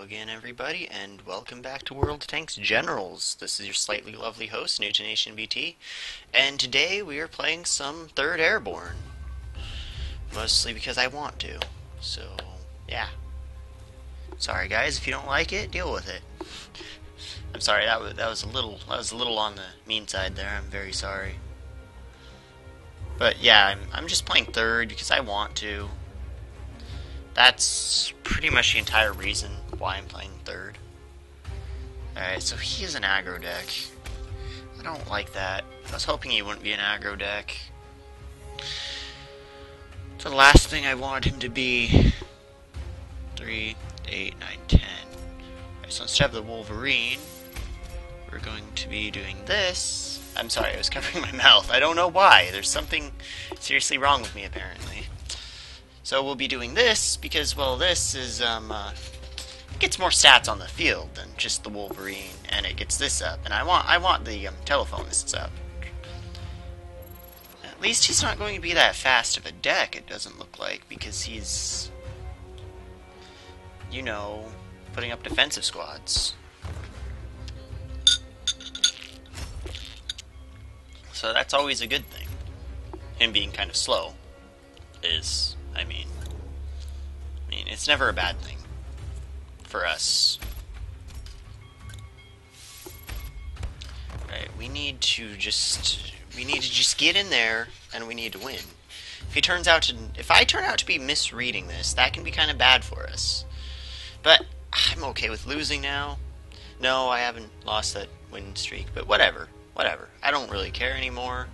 again, everybody, and welcome back to World of Tanks Generals. This is your slightly lovely host, NewtNationBT, and today we are playing some 3rd Airborne. Mostly because I want to. So, yeah. Sorry guys, if you don't like it, deal with it. I'm sorry, that was a little on the mean side there. I'm very sorry. But yeah, I'm just playing 3rd because I want to. That's pretty much the entire reason why I'm playing 3rd. Alright, so he is an aggro deck. I don't like that. I was hoping he wouldn't be an aggro deck. So the last thing I wanted him to be 3, 8, 9, 10. Alright, so instead of the Wolverine, we're going to be doing this. I'm sorry, I was covering my mouth. I don't know why. There's something seriously wrong with me, apparently. So we'll be doing this because, well, this is, it gets more stats on the field than just the Wolverine, and it gets this up. And I want the telephonists up. At least he's not going to be that fast of a deck, it doesn't look like, because he's, you know, putting up defensive squads. So that's always a good thing. Him being kind of slow is, I mean, it's never a bad thing for us. Right, we need to just get in there, and we need to win. If I turn out to be misreading this, that can be kind of bad for us. But I'm okay with losing now. No, I haven't lost that win streak, but whatever. I don't really care anymore.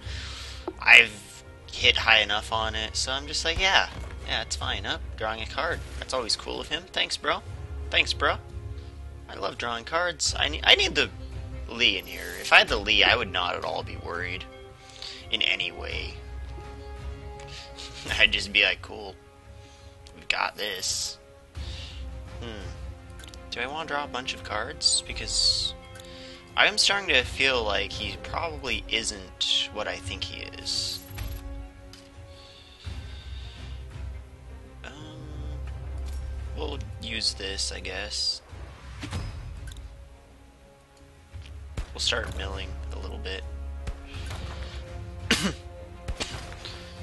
I've hit high enough on it, so I'm just like, yeah, it's fine. Drawing a card. That's always cool of him. Thanks, bro. I love drawing cards. I need the Lee in here. If I had the Lee, I would not at all be worried in any way. I'd just be like, cool. We've got this. Do I want to draw a bunch of cards? Because I am starting to feel like he probably isn't what I think he is. We'll use this, I guess. We'll start milling a little bit.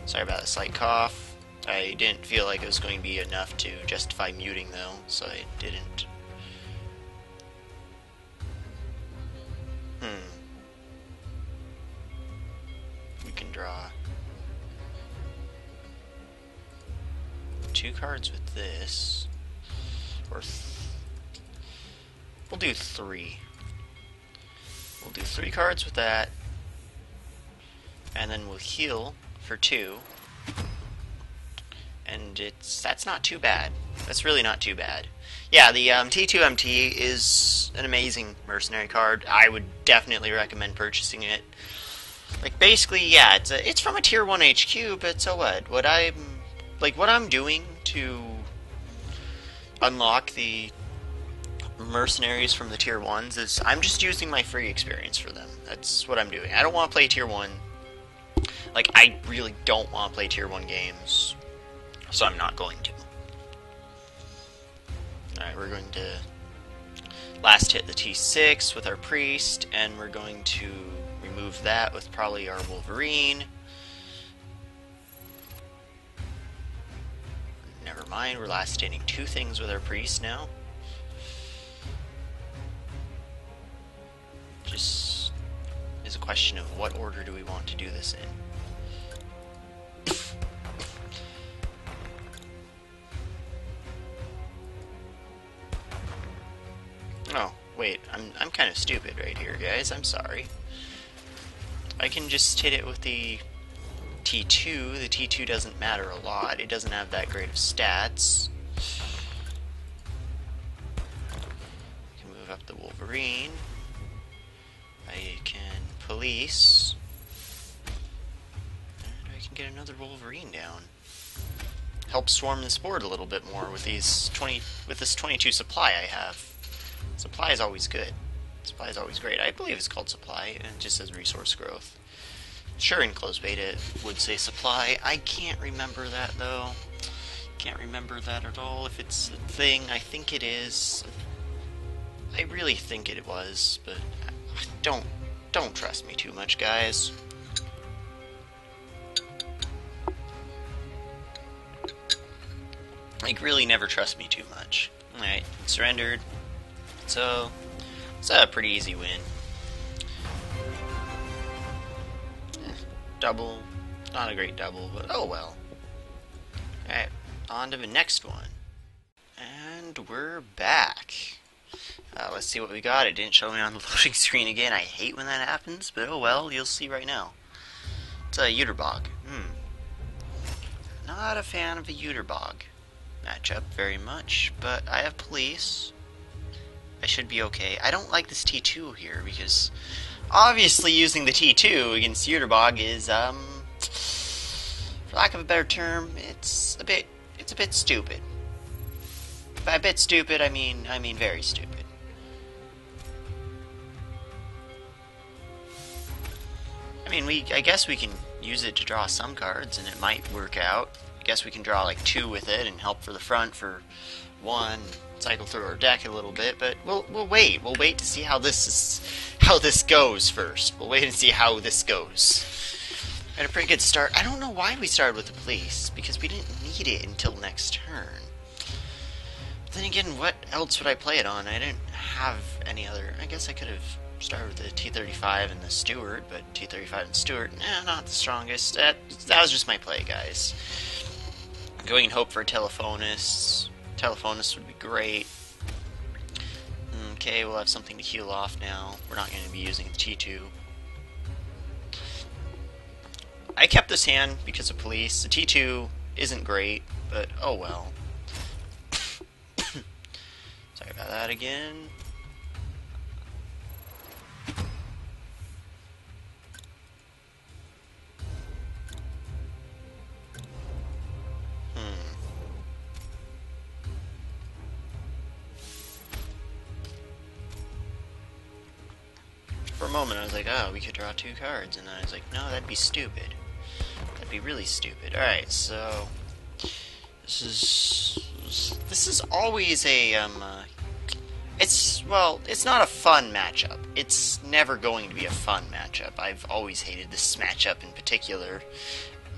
Sorry about the slight cough. I didn't feel like it was going to be enough to justify muting, though, so I didn't. We can draw 2 cards with this. Or we'll do 3. We'll do 3 cards with that, and then we'll heal for 2. And that's not too bad. That's really not too bad. Yeah, the T2MT is an amazing mercenary card. I would definitely recommend purchasing it. Like, basically, yeah, it's from a tier 1 HQ, but so what? What I'm doing to unlock the mercenaries from the tier 1s is I'm just using my free experience for them. That's what I'm doing. I don't want to play tier 1. Like, I really don't want to play tier 1 games, so I'm not going to. Alright, we're going to last hit the T6 with our priest, and we're going to remove that with probably our Wolverine. Never mind, we're last hitting 2 things with our priest now. Just is a question of what order do we want to do this in. Oh, wait, I'm kind of stupid right here, guys. I'm sorry. I can just hit it with the T2. The T2 doesn't matter a lot. It doesn't have that great of stats. I can move up the Wolverine. I can police. And I can get another Wolverine down. Help swarm this board a little bit more with this 22 supply I have. Supply is always good. Supply is always great. I believe it's called supply, and it just says resource growth. Sure, in closed beta it would say supply. I can't remember that, though. Can't remember that at all. If it's a thing, I think it is. I really think it was, but don't trust me too much, guys. Like, really never trust me too much. Alright, surrendered. So, it's a pretty easy win. Double. Not a great double, but oh well. Alright, on to the next one. And we're back. Let's see what we got. It didn't show me on the loading screen again. I hate when that happens, but oh well, you'll see right now. It's a Uterbog. Not a fan of the Uterbog matchup very much, but I have police. I should be okay. I don't like this T2 here because obviously using the T2 against Uterbog is, for lack of a better term, it's a bit stupid. By a bit stupid, I mean very stupid. I guess we can use it to draw some cards, and it might work out. I guess we can draw like 2 with it and help for the front for 1, cycle through our deck a little bit. But we'll wait. We'll wait to see how this goes first. We'll wait and see how this goes. We had a pretty good start. I don't know why we started with the police, because we didn't need it until next turn. But then again, what else would I play it on? I didn't have any other. I guess I could have started with the T35 and the Stewart, but T35 and Stewart, not the strongest. That was just my play, guys. Going and hope for a Telephonus. Telephonus would be great. Okay, we'll have something to heal off now. We're not going to be using the T2. I kept this hand because of police. The T2 isn't great, but oh well. Sorry about that again. For a moment I was like, oh, we could draw 2 cards, and then I was like, no, that'd be stupid. That'd be really stupid. Alright, so this is always a it's not a fun matchup. It's never going to be a fun matchup. I've always hated this matchup in particular.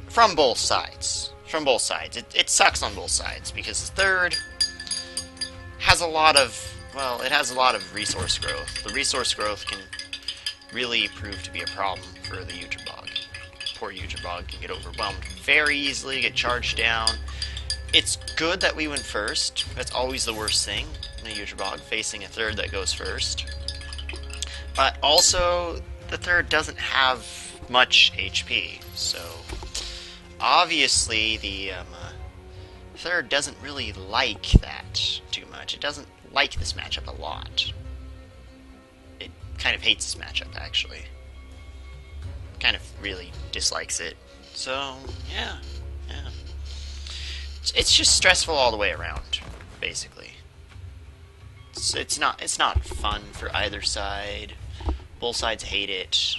From both sides. From both sides. It sucks on both sides, because the third has a lot of, it has a lot of resource growth. The resource growth can really prove to be a problem for the Uterbog. Poor Uterbog can get overwhelmed very easily, get charged down. It's good that we went first. That's always the worst thing in a Uterbog, facing a third that goes first. But also, the third doesn't have much HP, so obviously the third doesn't really like that too much. It doesn't like this matchup a lot. It kind of hates this matchup, actually. Kind of really dislikes it. So, yeah. It's just stressful all the way around, basically. It's not fun for either side. Both sides hate it.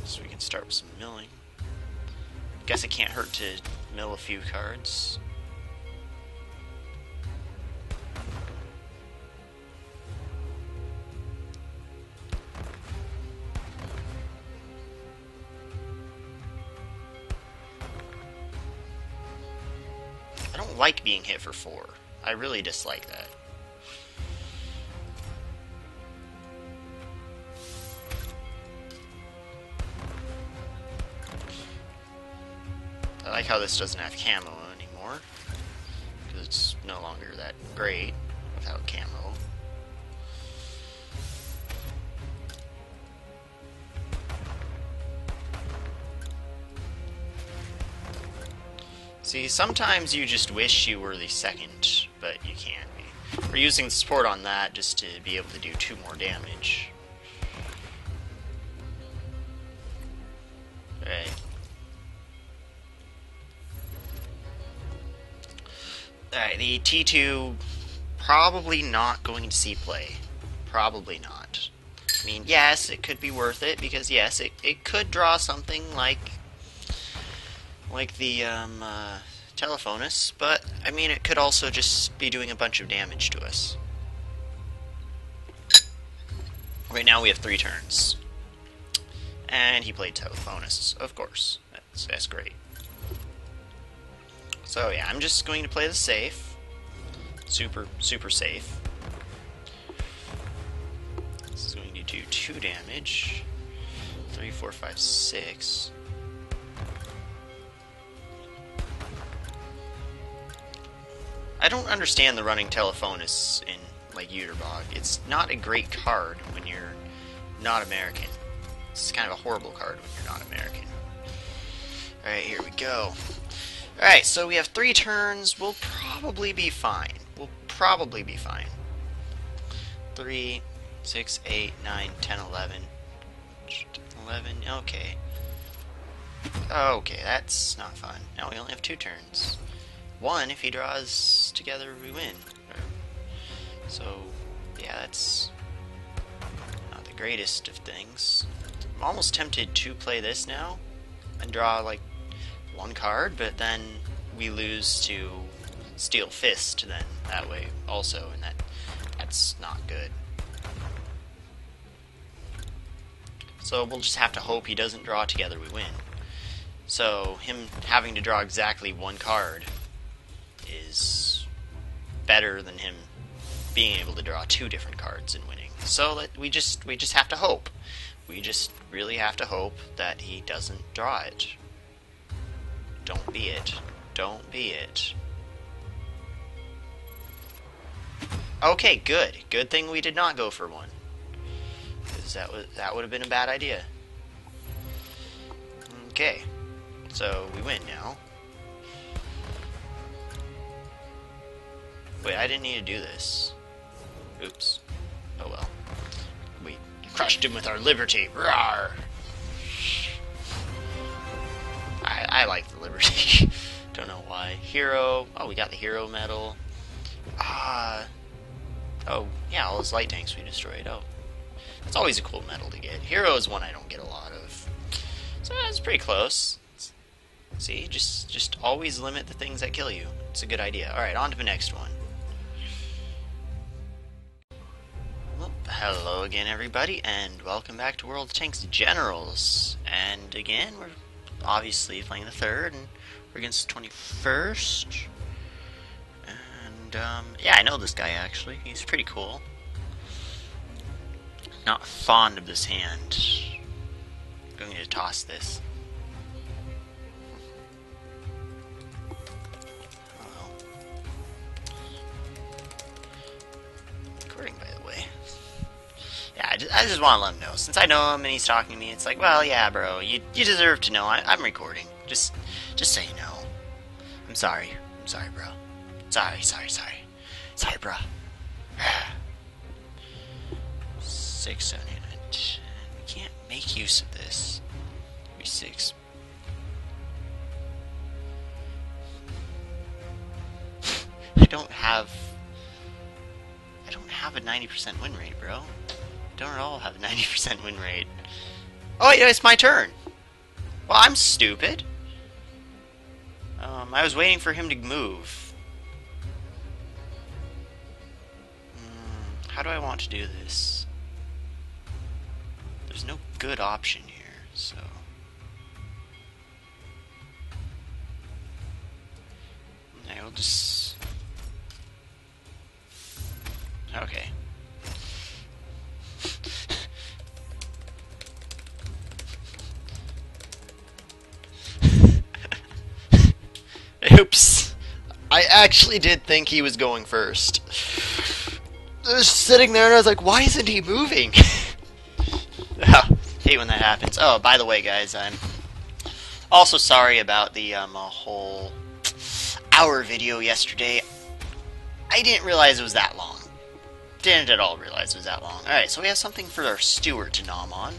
So we can start with some milling. Guess it can't hurt to mill a few cards. I don't like being hit for 4. I really dislike that. I like how this doesn't have camo anymore, because it's no longer that great without camo. See, sometimes you just wish you were the second, but you can't be. We're using the support on that just to be able to do 2 more damage. Right. Alright, the T2 probably not going to see play. Probably not. I mean, yes, it could be worth it, because yes, it could draw something like the Telephonus, but I mean, it could also just be doing a bunch of damage to us. Right now we have 3 turns. And he played Telephonus, of course. That's great. So yeah, I'm just going to play the safe. Super safe. This is going to do 2 damage. 3, 4, 5, 6. I don't understand the running Telephonus in, like, Uterbog. It's not a great card when you're not American. It's kind of a horrible card when you're not American. Alright, here we go. Alright, so we have 3 turns. We'll probably be fine. 3, 6, 8, 9, 10, 11. 11, okay. Okay, that's not fun. Now we only have 2 turns. 1, if he draws together, we win. So, yeah, that's not the greatest of things. I'm almost tempted to play this now and draw, like, 1 card, but then we lose to Steel Fist then that way also, and that's not good. So we'll just have to hope he doesn't draw together, we win. So him having to draw exactly 1 card is better than him being able to draw 2 different cards and winning. So we just have to hope. We just really have to hope that he doesn't draw it. Don't be it. Don't be it. Okay, good. Good thing we did not go for 1. Because that would have been a bad idea. Okay. So we win now. Wait, I didn't need to do this. Oops. Oh well. We crushed him with our liberty. Rawr! I like the liberty. Don't know why. Hero. Oh, we got the hero medal. Oh, yeah, all those light tanks we destroyed. Oh. That's always a cool medal to get. Hero is one I don't get a lot of. So that's pretty close. See, just always limit the things that kill you. It's a good idea. Alright, on to the next one. Well, hello again, everybody, and welcome back to World of Tanks Generals. And again, we're obviously playing the 3rd, and we're against the 21st. And, yeah, I know this guy, actually. He's pretty cool. Not fond of this hand. I'm going to toss this. Oh. Recording, by the way. Yeah, I just want to let him know. Since I know him and he's talking to me, it's like, well, yeah, bro, you deserve to know. I'm recording. Just so you know. I'm sorry. I'm sorry, bro. Sorry. Sorry, bro. 6, 7, 8, 9, 10. We can't make use of this. 3, 6. I don't have a 90% win rate, bro. Don't at all have a 90% win rate. Oh, yeah, it's my turn. Well, I'm stupid. I was waiting for him to move. How do I want to do this? There's no good option here, so... I will just... Okay. Oops. I actually did think he was going first. I was sitting there and I was like, why isn't he moving? Hate when that happens. Oh, by the way, guys, I'm also sorry about the whole hour video yesterday. I didn't realize it was that long. Didn't at all realize it was that long. Alright, so we have something for our steward to nom on.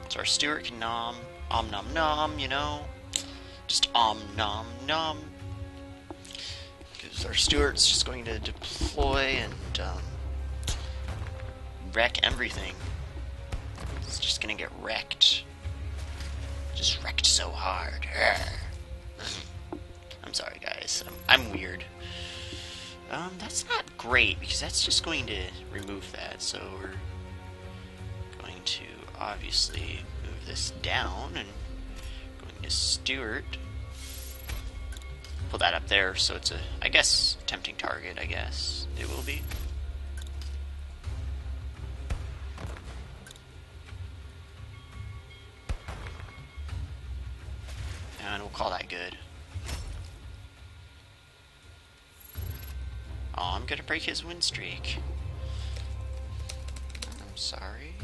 So our steward can nom nom, you know. Just nom nom. Because our steward's just going to deploy and wreck everything. It's just gonna get wrecked. Just wrecked so hard. I'm sorry, guys. I'm weird. That's not great, because that's just going to remove that. So we're going to obviously move this down, and going to Stewart. Put that up there, so it's a, I guess, tempting target, I guess it will be. And we'll call that good. Oh, I'm gonna break his win streak. I'm sorry.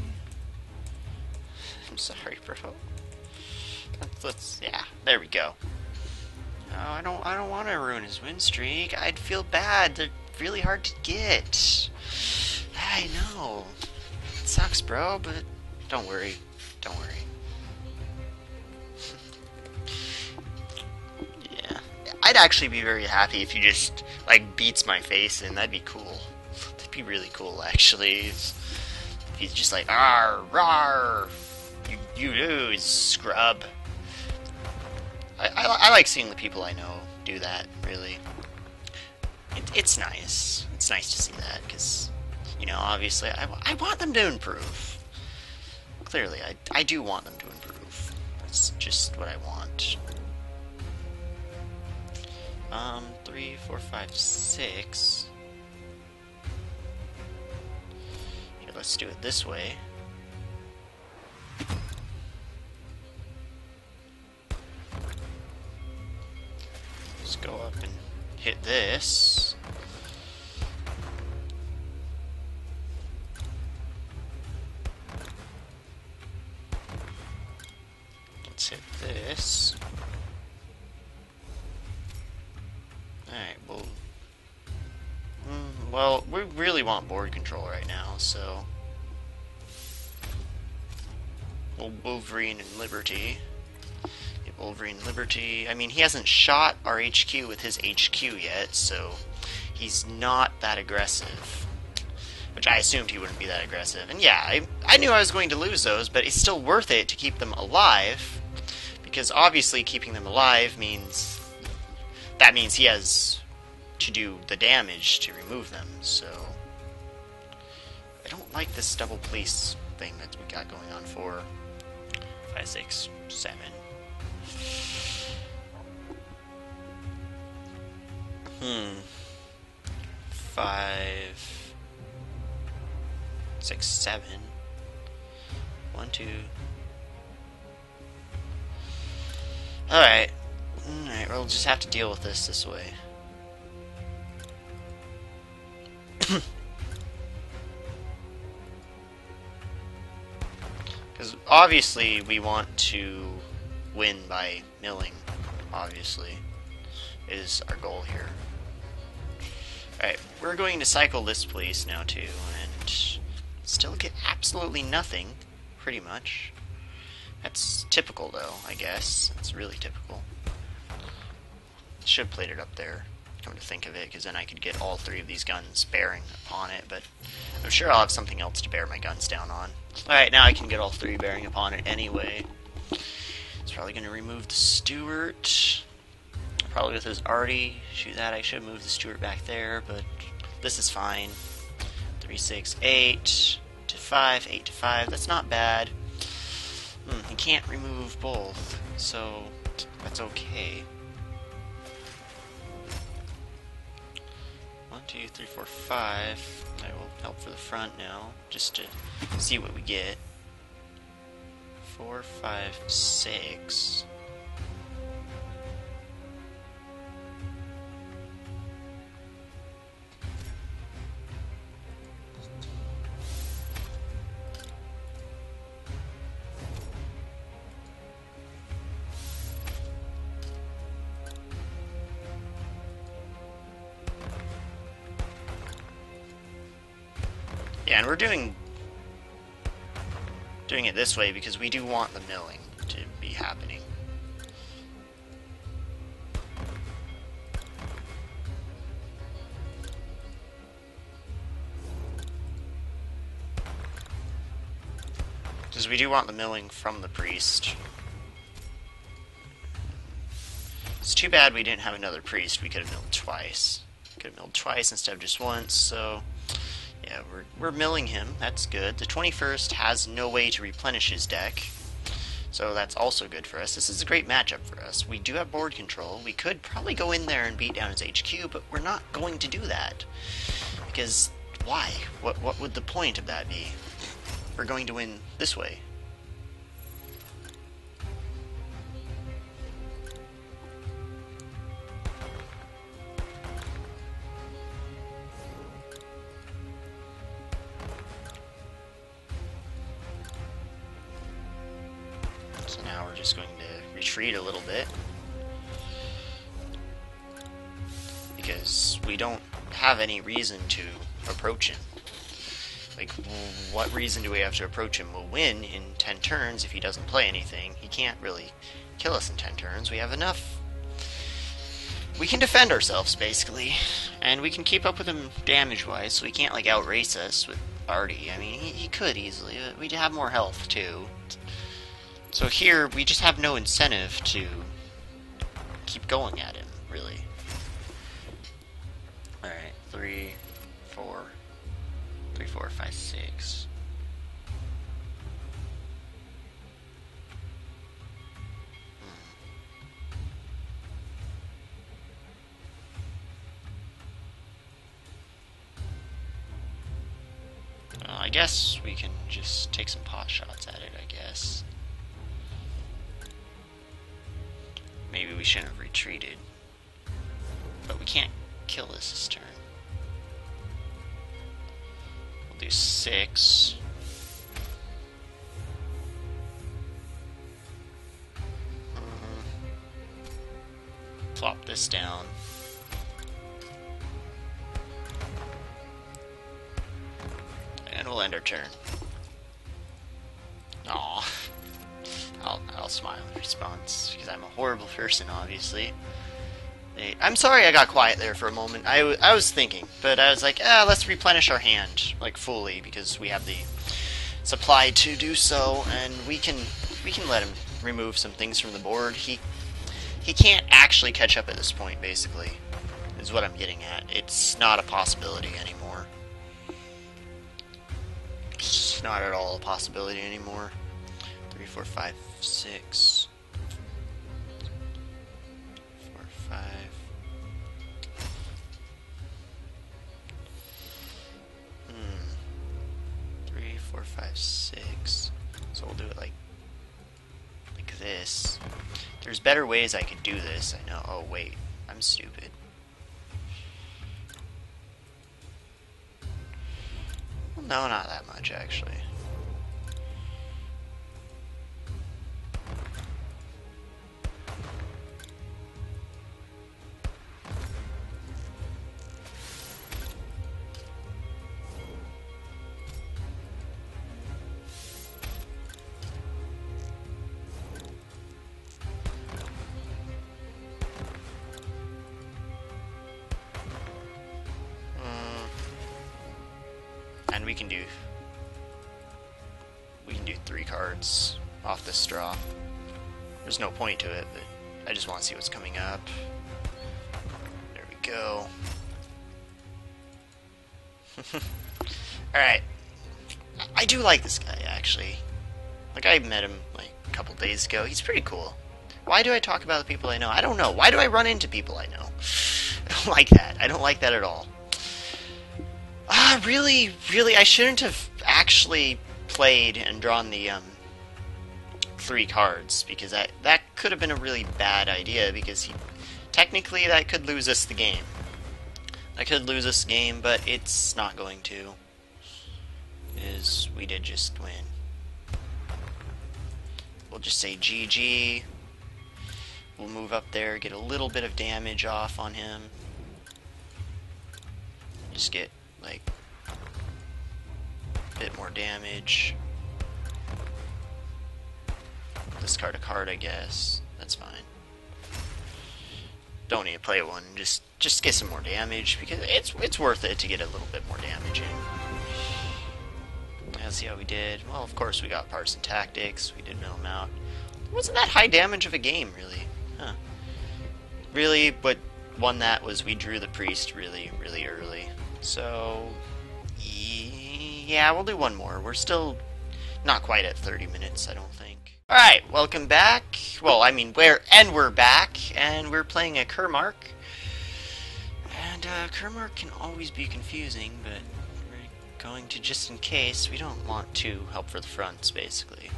I'm sorry, bro. Yeah, there we go. No, I don't want to ruin his win streak. I'd feel bad. They're really hard to get. I know. It sucks, bro, but don't worry. Don't worry. Yeah. I'd actually be very happy if you just, like, beats my face in. That'd be cool. That'd be really cool, actually. If he's just like, "Arr, rawr, you lose, scrub." I like seeing the people I know do that, really. It's nice. It's nice to see that, because, you know, obviously, I want them to improve. Clearly, I do want them to improve. That's just what I want. 3, 4, 5, 6. Here, let's do it this way. Just go up and hit this. Let's hit this. Alright, well, we really want board control right now, so Wolverine and Liberty. Wolverine Liberty. I mean, he hasn't shot our HQ with his HQ yet, so he's not that aggressive. Which I assumed he wouldn't be that aggressive. And yeah, I knew I was going to lose those, but it's still worth it to keep them alive, because obviously keeping them alive means he has to do the damage to remove them, so I don't like this double police thing that we got going on. 4, 5, 6, 7. 5, 6, 7. 1, 2. Alright, we'll just have to deal with this way. Because obviously we want to win by milling, obviously, is our goal here. Alright, we're going to cycle this place now too, and still get absolutely nothing, pretty much. That's typical though, I guess. It's really typical. Should have played it up there, come to think of it, because then I could get all 3 of these guns bearing upon it, but I'm sure I'll have something else to bear my guns down on. Alright, now I can get all 3 bearing upon it anyway. It's probably going to remove the Stewart. Probably with his arty. Shoot that, I should move the Stewart back there, but this is fine. 3, 6, 8 to 5, 8 to 5. That's not bad. He can't remove both, so that's okay. 1, 2, 3, 4, 5. I will help for the front now, just to see what we get. 4, 5, 6. Yeah, and we're doing it this way because we do want the milling to be happening. Because we do want the milling from the priest. It's too bad we didn't have another priest. We could have milled twice. Could have milled twice instead of just once, so... yeah, we're milling him. That's good. The 21st has no way to replenish his deck, so that's also good for us. This is a great matchup for us. We do have board control. We could probably go in there and beat down his HQ, but we're not going to do that. Because, why? What would the point of that be? We're going to win this way. So now we're just going to retreat a little bit. Because we don't have any reason to approach him. Like, what reason do we have to approach him? We'll win in 10 turns if he doesn't play anything. He can't really kill us in 10 turns. We have enough. We can defend ourselves, basically. And we can keep up with him damage-wise, so he can't, like, outrace us with Artie. I mean, he could easily, but we'd have more health, too. So here, we just have no incentive to keep going at him, really. Alright, 3, 4, 5, 6. Well, I guess we can just take some pot shots at it, I guess. Maybe we shouldn't have retreated. But we can't kill this turn. We'll do 6. Plop this down. And we'll end our turn. Aw. I'll smile in response, because I'm a horrible person, obviously. I'm sorry I got quiet there for a moment. I was thinking, but I was like, let's replenish our hand, like, fully, because we have the supply to do so, and we can let him remove some things from the board. He can't actually catch up at this point, basically, is what I'm getting at. It's not a possibility anymore. It's not at all a possibility anymore. 3, 4, 5, 6. 4, 5. 3, 4, 5, 6. So we'll do it like this. There's better ways I could do this, I know. Oh wait, I'm stupid. Well, no, not that much actually. And we can do 3 cards off this straw. There's no point to it, but I just want to see what's coming up. There we go. Alright. I do like this guy, actually. Like, I met him, like, a couple days ago. He's pretty cool. Why do I talk about the people I know? I don't know. Why do I run into people I know? I don't like that. I don't like that at all. Really, I shouldn't have actually played and drawn the 3 cards, because that could have been a really bad idea, because technically that could lose us the game. That could lose us the game, but it's not going to, because we did just win. We'll just say GG. We'll move up there, get a little bit of damage off on him. Just get, like, a bit more damage. Discard a card, I guess. That's fine. Don't need to play one. Just get some more damage, because it's worth it to get a little bit more damage in. let's see how we did. Well, of course we got parts and tactics. We did mill them out. It wasn't that high damage of a game, really. Huh. Really, what won that was we drew the priest really, really early. So, yeah, we'll do one more. We're still not quite at 30 minutes, I don't think. Alright, welcome back. Well, I mean, we're back, and we're playing a Kermark. And Kermark can always be confusing, but we're going to, just in case, we don't want to help for the fronts, basically.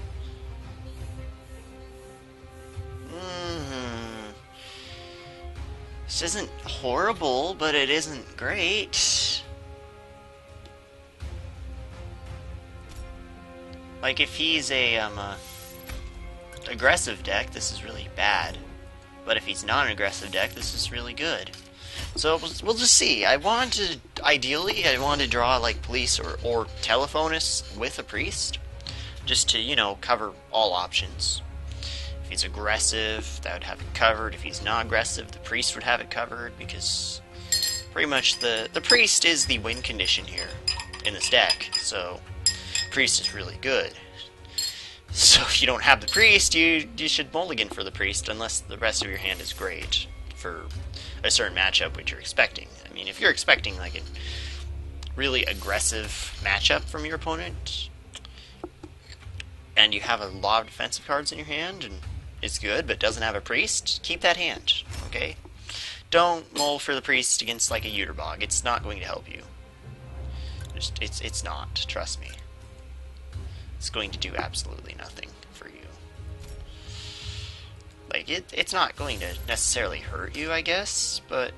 This isn't horrible, but it isn't great. Like, if he's a aggressive deck, this is really bad. But if he's not an aggressive deck, this is really good. So we'll just see. Ideally, I want to draw like police or telephonist with a priest, just to, you know, cover all options. If he's aggressive, that would have it covered. If he's not aggressive, the priest would have it covered, because pretty much the priest is the win condition here in this deck. So priest is really good. So if you don't have the priest, you should mulligan for the priest, unless the rest of your hand is great for a certain matchup which you're expecting. I mean, if you're expecting like a really aggressive matchup from your opponent, and you have a lot of defensive cards in your hand, and it's good, but doesn't have a priest, keep that hand, okay? Don't mull for the priest against like a Uterbog. It's not going to help you. It's not, trust me. It's going to do absolutely nothing for you. Like, it's not going to necessarily hurt you, I guess, but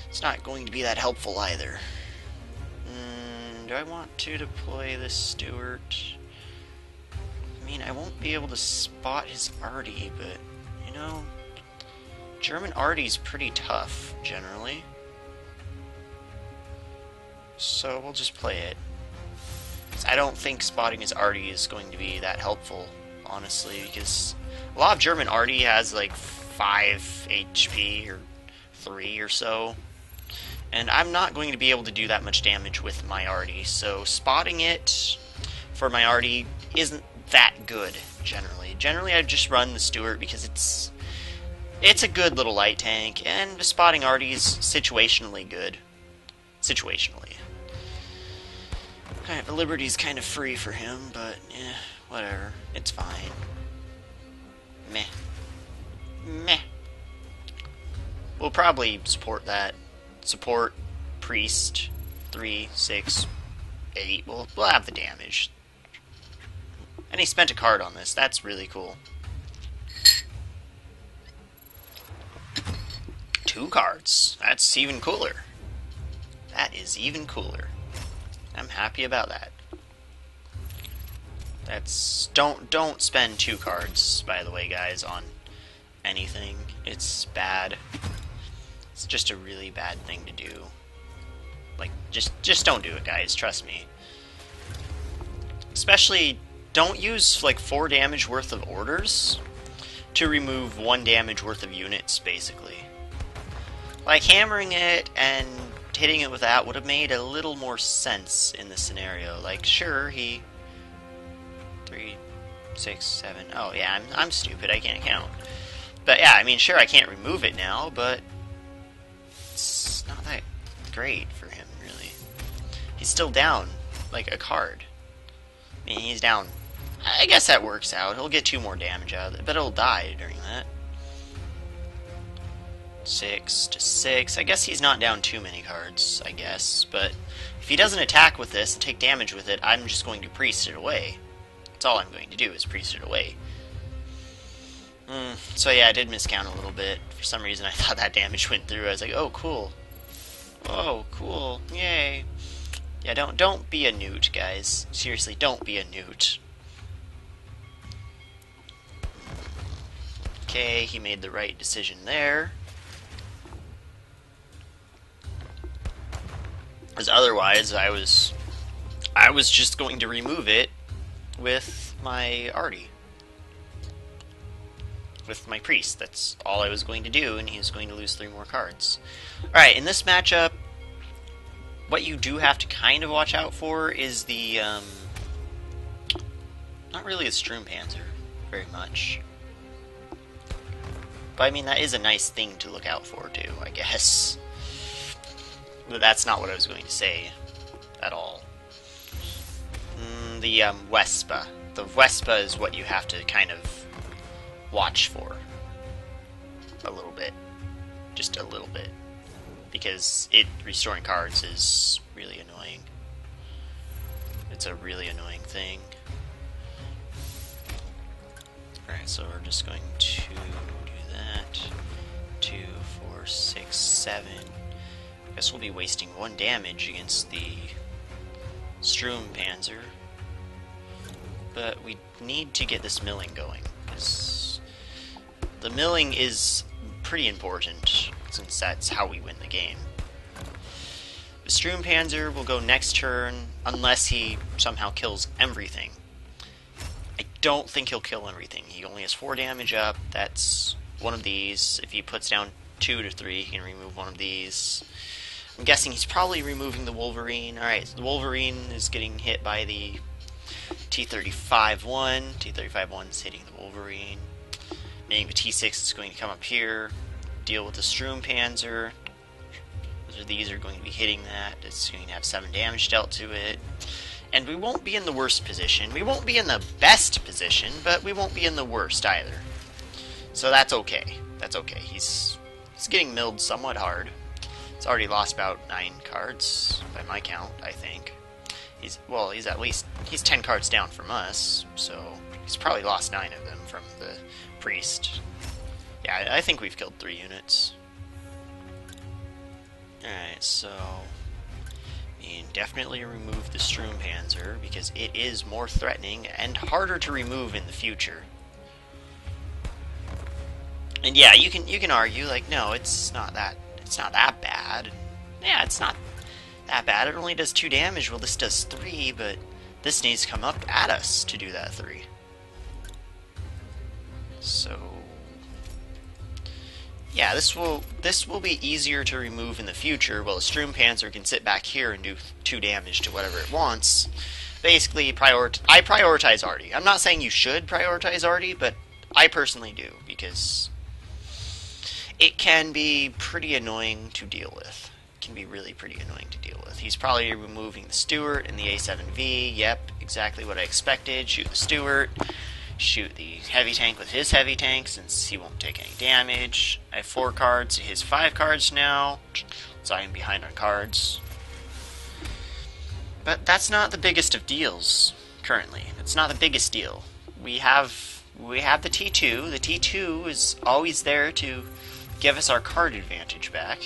it's not going to be that helpful either. Do I want to deploy this Stewart? I mean, I won't be able to spot his arty, but, you know, German arty's pretty tough, generally. So we'll just play it. I don't think spotting his arty is going to be that helpful, honestly, because a lot of German arty has like 5 HP or 3 or so, and I'm not going to be able to do that much damage with my arty, so spotting it for my arty isn't that good, generally. Generally, I just run the Stewart because it's a good little light tank, and spotting arty is situationally good. Situationally. Alright, the Liberty's kind of free for him, but, eh, whatever. It's fine. Meh. Meh. We'll probably support that. Support, Priest, 3, 6, 8. We'll have the damage. And he spent a card on this. That's really cool. 2 cards. That's even cooler. That is even cooler. I'm happy about that. That's don't spend 2 cards, by the way, guys, on anything. It's bad. It's just a really bad thing to do. Like, just don't do it, guys. Trust me. Especially, don't use like 4 damage worth of orders to remove 1 damage worth of units, basically. Like, hammering it and hitting it with that would have made a little more sense in this scenario. Like, sure, he 3, 6, 7. Oh yeah, I'm stupid. I can't count. But yeah, I mean, sure, I can't remove it now, but it's not that great for him, really. He's still down like a card. I mean, he's down. I guess that works out. He'll get 2 more damage out of it, but he'll die during that. 6 to 6. I guess he's not down too many cards, I guess. But if he doesn't attack with this and take damage with it, I'm just going to priest it away. That's all I'm going to do, is priest it away. So yeah, I did miscount a little bit. For some reason, I thought that damage went through. I was like, oh, cool. Oh, cool. Yay. Yeah, don't be a newt, guys. Seriously, don't be a newt. Okay, he made the right decision there. Because otherwise, I was just going to remove it with my arty. With my priest. That's all I was going to do, and he was going to lose 3 more cards. Alright, in this matchup, What you do have to kind of watch out for is the, not really the Sturmpanzer very much. But I mean, that is a nice thing to look out for too, I guess. But that's not what I was going to say at all. The Wespa. The Wespa is what you have to kind of watch for. A little bit. Just a little bit. Because restoring cards is really annoying. It's a really annoying thing. Alright, so we're just going to do that. 2, 4, 6, 7. I guess we'll be wasting 1 damage against the Sturmpanzer. But we need to get this milling going, because the milling is pretty important, since that's how we win the game. The Sturmpanzer will go next turn, unless he somehow kills everything. I don't think he'll kill everything. He only has 4 damage up. That's one of these. If he puts down 2 to 3, he can remove one of these. I'm guessing he's probably removing the Wolverine. Alright, so the Wolverine is getting hit by the T-35-1. T-35-1 is hitting the Wolverine. Meaning the T-6 is going to come up here, deal with the Sturmpanzer. These are going to be hitting that. It's going to have 7 damage dealt to it. And we won't be in the worst position. We won't be in the best position, but we won't be in the worst either. So that's okay. That's okay. He's getting milled somewhat hard. He's already lost about 9 cards, by my count, I think. He's 10 cards down from us, so he's probably lost 9 of them from the priest. Yeah, I think we've killed 3 units. Alright, so definitely remove the Sturmpanzer, because it is more threatening and harder to remove in the future. And yeah, you can argue, like, no, it's not that bad. Yeah, it's not that bad. It only does 2 damage. Well, this does 3, but this needs to come up at us to do that 3. So yeah, this will be easier to remove in the future, while the Sturmpanzer can sit back here and do 2 damage to whatever it wants. Basically, I prioritize Artie. I'm not saying you should prioritize Artie, but I personally do, because it can be pretty annoying to deal with. It can be really pretty annoying to deal with. He's probably removing the Stuart and the A7V. Yep, exactly what I expected. Shoot the Stuart. Shoot the heavy tank with his heavy tank, since he won't take any damage. I have 4 cards to his 5 cards now, so I am behind on cards. But that's not the biggest of deals, currently. It's not the biggest deal. We have the T2. The T2 is always there to give us our card advantage back.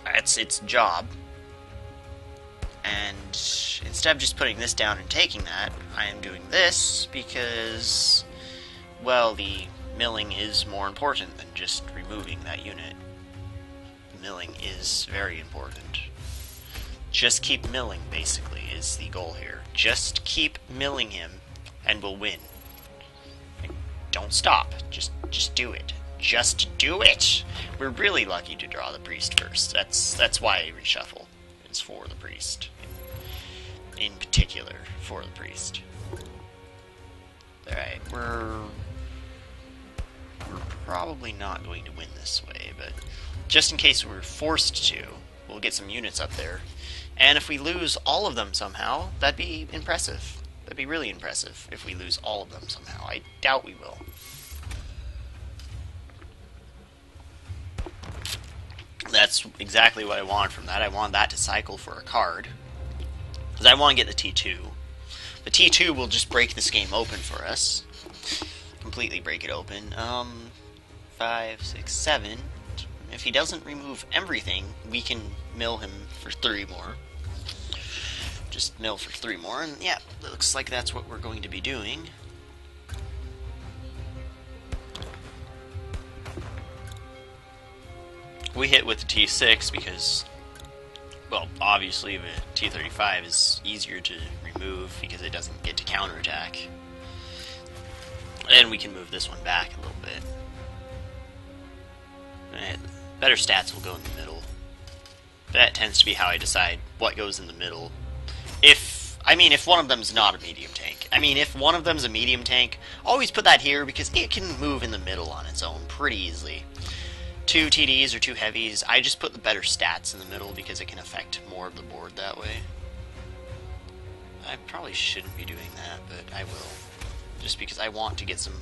That's its job. And instead of just putting this down and taking that, I am doing this because, well, the milling is more important than just removing that unit. The milling is very important. Just keep milling, basically, is the goal here. Just keep milling him, and we'll win. Don't stop. Just do it. Just do it! We're really lucky to draw the priest first. That's why I reshuffle. It's for the priest. In particular, for the priest. Alright, we're probably not going to win this way, but just in case we're forced to, we'll get some units up there. And if we lose all of them somehow, that'd be impressive. That'd be really impressive if we lose all of them somehow. I doubt we will. That's exactly what I want from that. I want that to cycle for a card, because I want to get the T2. The T2 will just break this game open for us. Completely break it open. 5, 6, 7. If he doesn't remove everything, we can mill him for 3 more. Just mill for 3 more, and yeah, looks like that's what we're going to be doing. We hit with the T6 because, well, obviously the T-35 is easier to remove because it doesn't get to counterattack. And we can move this one back a little bit. Right, better stats will go in the middle. That tends to be how I decide what goes in the middle. If one of them's not a medium tank. If one of them's a medium tank, always put that here because it can move in the middle on its own pretty easily. 2 TDs or 2 heavies, I just put the better stats in the middle because it can affect more of the board that way. I probably shouldn't be doing that, but I will. Just because I want to get some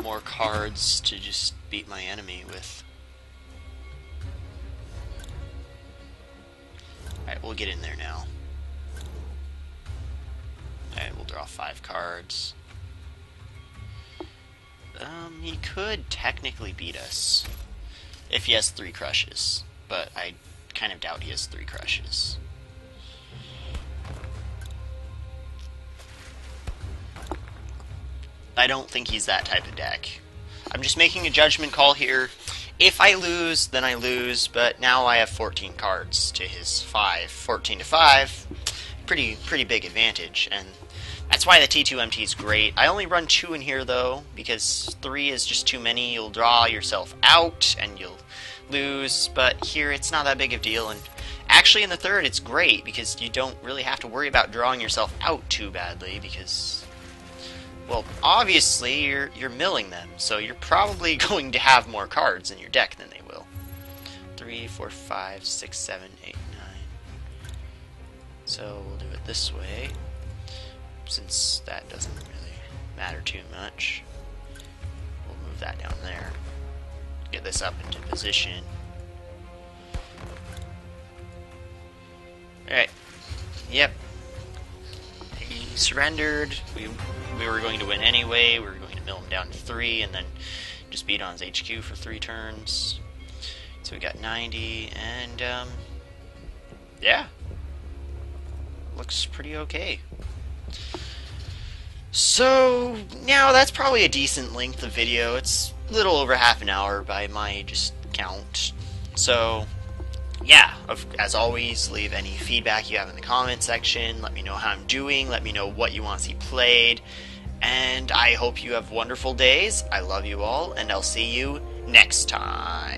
more cards to just beat my enemy with. Alright, we'll get in there now. Alright, we'll draw 5 cards. He could technically beat us if he has 3 crushes, but I kind of doubt he has 3 crushes. I don't think he's that type of deck. I'm just making a judgment call here. If I lose, then I lose, but now I have 14 cards to his 5. 14 to 5, pretty big advantage, and that's why the T2MT is great. I only run 2 in here, though, because 3 is just too many. You'll draw yourself out, and you'll lose, but here it's not that big of a deal, and actually in the third it's great, because you don't really have to worry about drawing yourself out too badly, because, well, obviously you're milling them, so you're probably going to have more cards in your deck than they will. 3, 4, 5, 6, 7, 8, 9. So we'll do it this way, since that doesn't really matter too much. We'll move that down there. Get this up into position. Alright. Yep. He surrendered. We were going to win anyway. We were going to mill him down to 3 and then just beat on his HQ for 3 turns. So we got 90, and yeah. Looks pretty okay. So, now that's probably a decent length of video. It's a little over half an hour by my just count. So, yeah, as always, leave any feedback you have in the comment section. Let me know how I'm doing. Let me know what you want to see played. And I hope you have wonderful days. I love you all, and I'll see you next time.